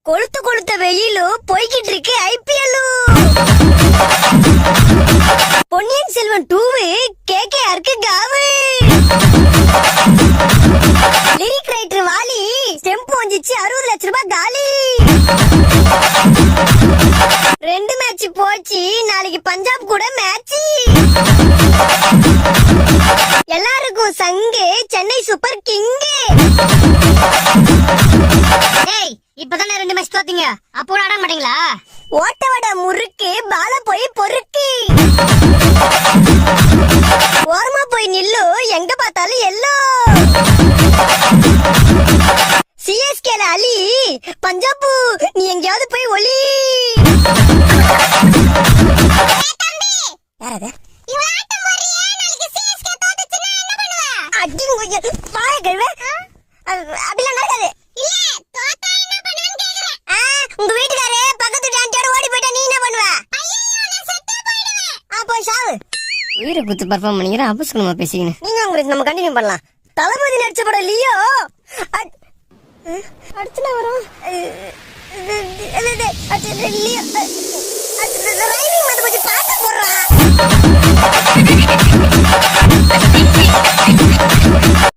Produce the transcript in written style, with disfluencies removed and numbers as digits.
கொளுத்து கொளுத்த வெயிலும் போய்கிட்டு இருக்கு IPL. பொன்னியின் செல்வன் 2 KKRக்கு காவு. லிரிக் ரைட்டர் வாலி ஸ்டெம்ப் வந்துச்சு 60 லட்சம் ரூபாய் காலி. 2 மேட்ச் போச்சு, நாளைக்கு பஞ்சாப் கூட மேட்ச். எல்லாருக்கும் சங்கு சென்னை சூப்பர் கிங். ஏய், இப்பதானே 2 மேட்ச் தோத்தீங்க, அப்போ ஆட மாட்டீங்களா? ஓட்ட வட முறுக்கு பால போய் பொறுக்கு. ஓரமா போய் நில்லு, எங்க பார்த்தாலும் எல்லோ. CSKல அலி, பஞ்சாபு நீ எங்கயாவது போய் ஒலி. யாரது? உங்க வீட்டுக்காரு பக்கத்து டான்டியோட ஓடி போயிட்டா நீ என்ன பண்ணுவ? போய் சாவு. உயிரை குத்து பர்ஃபார்ம் பண்ணிக்கிற அபஸ்கனமா பேசிக்கின்னு நீங்க உங்களுக்கு நம்ம கண்டினியூ பண்ணலாம். தளபதி நடிச்ச படம் லியோ அடுத்து நான் வரும். லியோ ரைமிங் வந்து கொஞ்சம் பாட்டு போடுறான்.